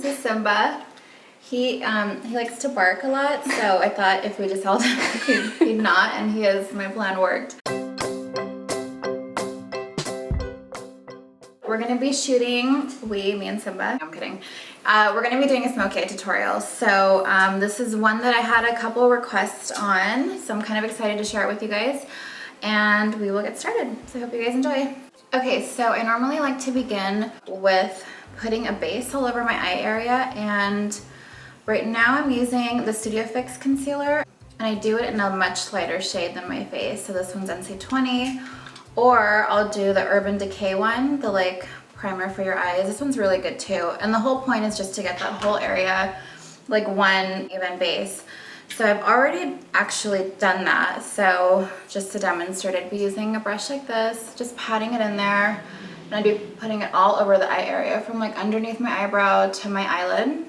is Simba. He likes to bark a lot, so I thought if we just held him, he'd not, and my plan worked. We're gonna be shooting, me and Simba, I'm kidding. We're gonna be doing a smoky eye tutorial. So this is one that I had a couple requests on, so I'm kind of excited to share it with you guys. And we will get started. So I hope you guys enjoy. Okay, so I normally like to begin with putting a base all over my eye area, and right now I'm using the Studio Fix concealer, and I do it in a much lighter shade than my face. So this one's NC20. Or I'll do the Urban Decay one, the like primer for your eyes. This one's really good too. And the whole point is just to get that whole area like one even base. So I've already actually done that. So just to demonstrate, I'd be using a brush like this, just patting it in there. And I'd be putting it all over the eye area from like underneath my eyebrow to my eyelid.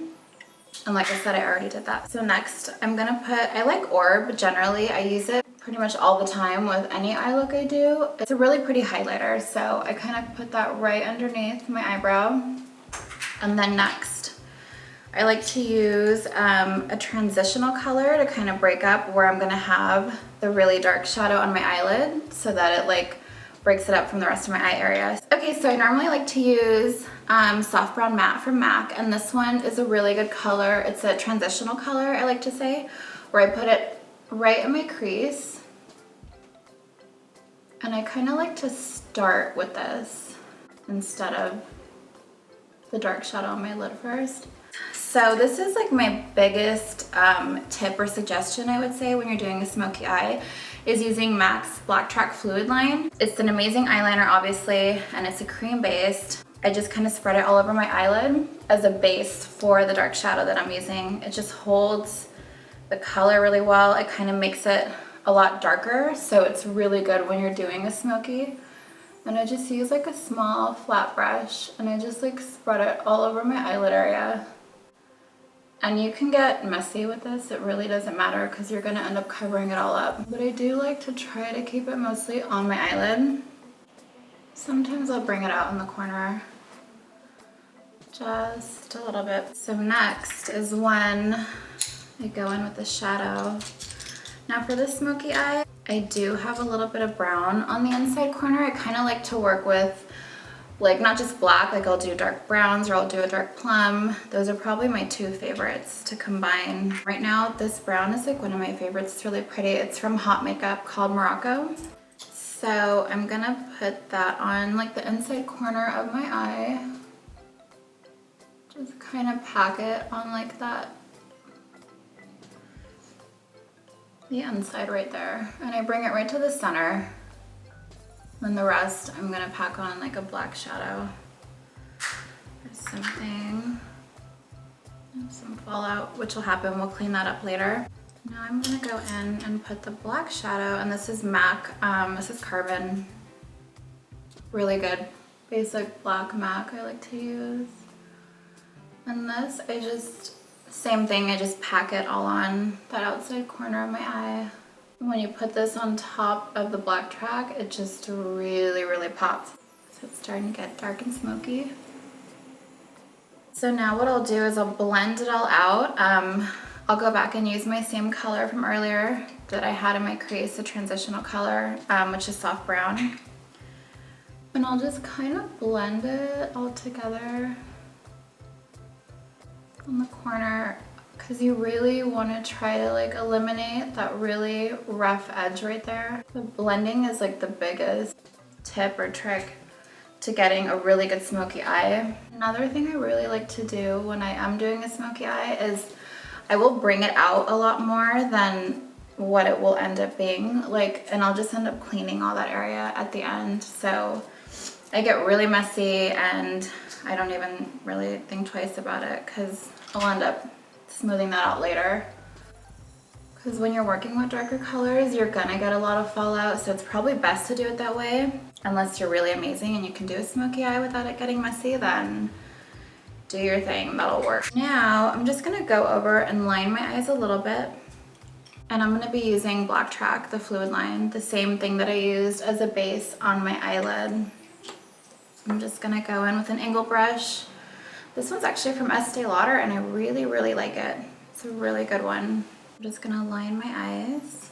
And like I said, I already did that. So next I'm gonna I like Orb generally. I use it pretty much all the time with any eye look I do. It's a really pretty highlighter, so I kind of put that right underneath my eyebrow. And then next, I like to use a transitional color to kind of break up where I'm gonna have the really dark shadow on my eyelid so that it like breaks it up from the rest of my eye area. Okay, so I normally like to use Soft Brown Matte from MAC, and this one is a really good color. It's a transitional color, I like to say, where I put it right in my crease. And I kind of like to start with this instead of the dark shadow on my lid first. So this is like my biggest tip or suggestion, I would say, when you're doing a smoky eye, is using MAC's Blacktrack Fluidline. It's an amazing eyeliner, obviously, and it's a cream based. I just kind of spread it all over my eyelid as a base for the dark shadow that I'm using. It just holds the color really well. It kind of makes it a lot darker, so it's really good when you're doing a smoky. And I just use like a small flat brush and I just like spread it all over my eyelid area. And you can get messy with this, it really doesn't matter because you're gonna end up covering it all up. But I do like to try to keep it mostly on my eyelid. Sometimes I'll bring it out in the corner, just a little bit. So next is when I go in with the shadow. Now for the smoky eye, I do have a little bit of brown on the inside corner. I kind of like to work with like not just black, like I'll do dark browns or I'll do a dark plum. Those are probably my two favorites to combine. Right now, this brown is like one of my favorites. It's really pretty. It's from Hot Makeup called Morocco. So I'm gonna put that on like the inside corner of my eye. Just kind of pack it on like that. The inside right there, and I bring it right to the center. Then the rest I'm gonna pack on like a black shadow or something. Some fallout, which will happen, we'll clean that up later. Now I'm gonna go in and put the black shadow, and this is MAC, this is Carbon. Really good, basic black MAC I like to use. And this, same thing, I just pack it all on that outside corner of my eye. When you put this on top of the Blacktrack, it just really, really pops. So it's starting to get dark and smoky. So now what I'll do is I'll blend it all out. I'll go back and use my same color from earlier that I had in my crease, the transitional color, which is soft brown. And I'll just kind of blend it all together on the corner, because you really want to try to like eliminate that really rough edge right there. The blending is like the biggest tip or trick to getting a really good smoky eye. Another thing I really like to do when I am doing a smoky eye is I will bring it out a lot more than what it will end up being, like, and I'll just end up cleaning all that area at the end. So I get really messy and I don't even really think twice about it because I'll end up smoothing that out later. Because when you're working with darker colors, you're gonna get a lot of fallout, so it's probably best to do it that way. Unless you're really amazing and you can do a smoky eye without it getting messy, then do your thing, that'll work. Now, I'm just gonna go over and line my eyes a little bit. And I'm gonna be using Blacktrack, the Fluidline, the same thing that I used as a base on my eyelid. I'm just gonna go in with an angle brush, This one's actually from Estee Lauder and I really, really like it. It's a really good one. I'm just gonna line my eyes.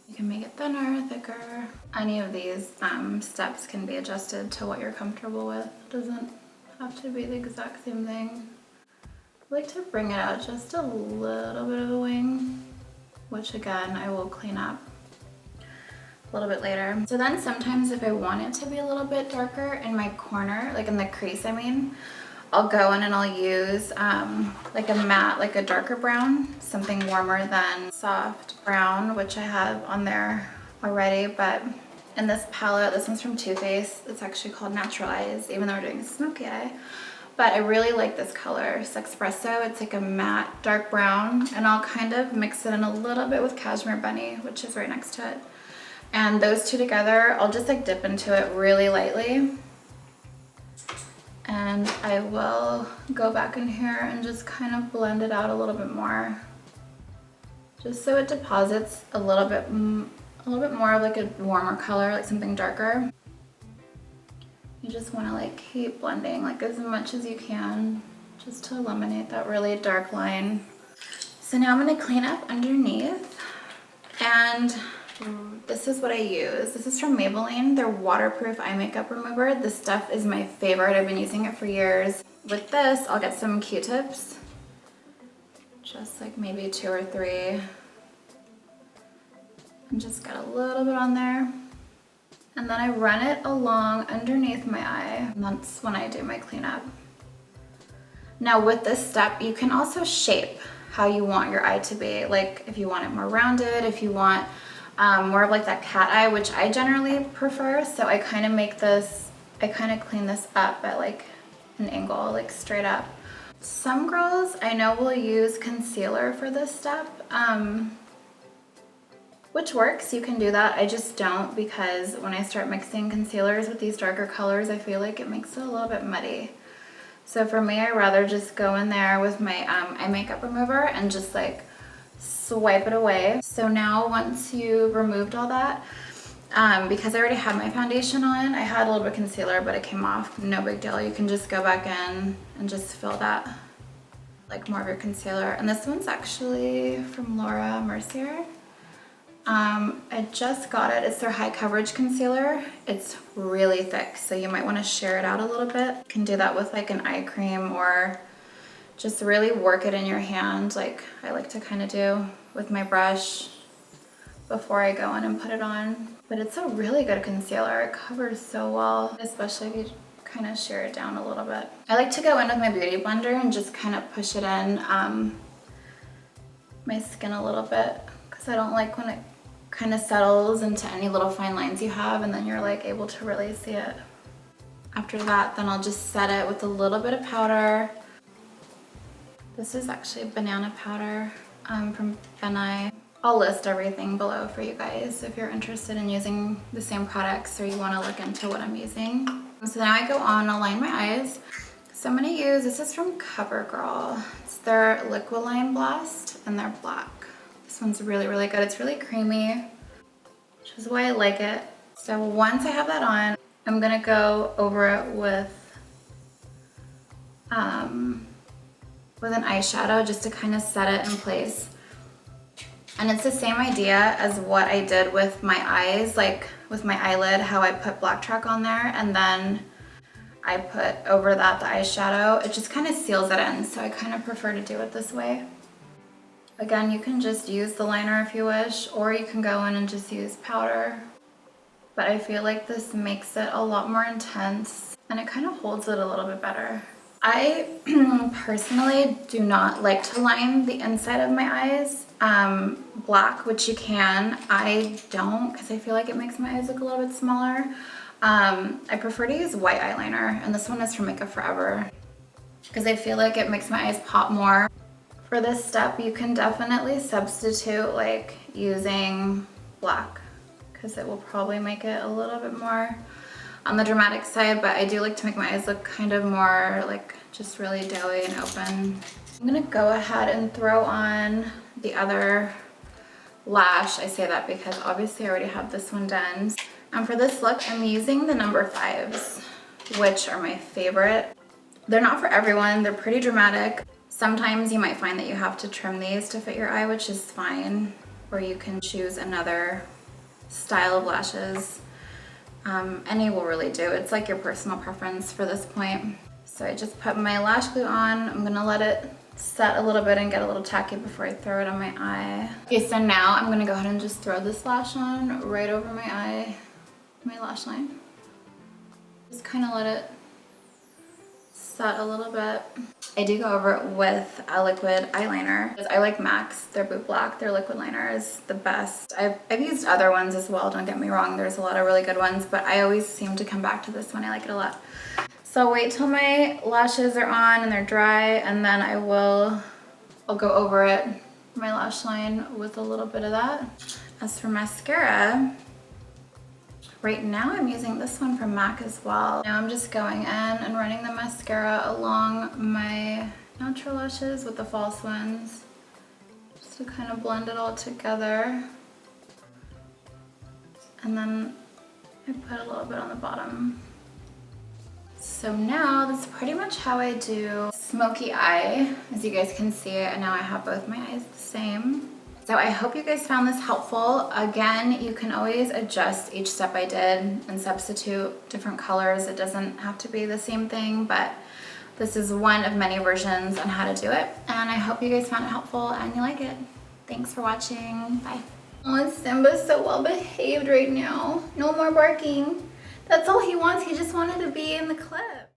You can make it thinner, thicker. Any of these steps can be adjusted to what you're comfortable with. It doesn't have to be the exact same thing. I like to bring it out just a little bit of a wing, which again, I will clean up a little bit later. So then sometimes if I want it to be a little bit darker in my corner, like in the crease I mean, I'll go in and I'll use like a matte, like a darker brown, something warmer than soft brown, which I have on there already. But in this palette, this one's from Too Faced. It's actually called Natural Eyes, even though we're doing Smoky Eye. But I really like this color, it's Espresso. It's like a matte dark brown, and I'll kind of mix it in a little bit with Cashmere Bunny, which is right next to it. And those two together, I'll just like dip into it really lightly. And I will go back in here and just kind of blend it out a little bit more, just so it deposits a little bit more of like a warmer color, like something darker. You just want to like keep blending like as much as you can, just to eliminate that really dark line. So now I'm going to clean up underneath, and this is what I use. This is from Maybelline, their waterproof eye makeup remover. This stuff is my favorite. I've been using it for years. With this, I'll get some Q-tips, just like maybe 2 or 3, and just get a little bit on there. And then I run it along underneath my eye, and that's when I do my cleanup. Now with this step, you can also shape how you want your eye to be. Like if you want it more rounded, if you want more of like that cat eye, which I generally prefer. So I kind of make this, I kind of clean this up at like an angle, like straight up. Some girls I know will use concealer for this step, which works, you can do that. I just don't, because when I start mixing concealers with these darker colors, I feel like it makes it a little bit muddy. So for me, I'd rather just go in there with my eye makeup remover and just like swipe it away. So now once you've removed all that, because I already had my foundation on, I had a little bit of concealer, but it came off, no big deal. You can just go back in and just fill that, like more of your concealer. And this one's actually from Laura Mercier. I just got it. It's their high coverage concealer. It's really thick, so you might want to share it out a little bit. You can do that with like an eye cream, or just really work it in your hand, like I like to kind of do with my brush before I go in and put it on. But it's a really good concealer. It covers so well, especially if you kind of shear it down a little bit. I like to go in with my beauty blender and just kind of push it in my skin a little bit, because I don't like when it kind of settles into any little fine lines you have, and then you're like able to really see it. After that, then I'll just set it with a little bit of powder. This is actually banana powder from Decay. I'll list everything below for you guys if you're interested in using the same products or you want to look into what I'm using. So now I go on, I'll line my eyes. So I'm going to use, this is from Covergirl. It's their Liquiline Blast, and they're black. This one's really, really good. It's really creamy, which is why I like it. So once I have that on, I'm going to go over it with an eyeshadow just to kind of set it in place. And it's the same idea as what I did with my eyes, like with my eyelid, how I put Blacktrack on there and then I put over that the eyeshadow. It just kind of seals it in, so I kind of prefer to do it this way. Again, you can just use the liner if you wish, or you can go in and just use powder. But I feel like this makes it a lot more intense and it kind of holds it a little bit better. I personally do not like to line the inside of my eyes black, which you can. I don't, because I feel like it makes my eyes look a little bit smaller. I prefer to use white eyeliner, and this one is from Makeup Forever, because I feel like it makes my eyes pop more. For this step, you can definitely substitute like using black, because it will probably make it a little bit more on the dramatic side, but I do like to make my eyes look kind of more like just really doughy and open. I'm gonna go ahead and throw on the other lash. I say that because obviously I already have this one done. And for this look, I'm using the number 5s, which are my favorite. They're not for everyone. They're pretty dramatic. Sometimes you might find that you have to trim these to fit your eye, which is fine. Or you can choose another style of lashes. Any will really do. It's like your personal preference for this point. So I just put my lash glue on. I'm gonna let it set a little bit and get a little tacky before I throw it on my eye. Okay, so now I'm gonna go ahead and just throw this lash on right over my eye, my lash line. Just kind of let it set a little bit. I do go over it with a liquid eyeliner. I like MAC's, their boot black, their liquid liner is the best. I've used other ones as well, don't get me wrong, there's a lot of really good ones, but I always seem to come back to this one, I like it a lot. So I'll wait till my lashes are on and they're dry, and then I'll go over it, my lash line, with a little bit of that. As for mascara, right now I'm using this one from MAC as well. Now I'm just going in and running the mascara along my natural lashes with the false ones, just to kind of blend it all together. And then I put a little bit on the bottom. So now that's pretty much how I do smoky eye. As you guys can see, and now I have both my eyes the same. So I hope you guys found this helpful. Again, you can always adjust each step I did and substitute different colors. It doesn't have to be the same thing, but this is one of many versions on how to do it. And I hope you guys found it helpful and you like it. Thanks for watching. Bye. Oh, Simba's so well behaved right now. No more barking. That's all he wants. He just wanted to be in the clip.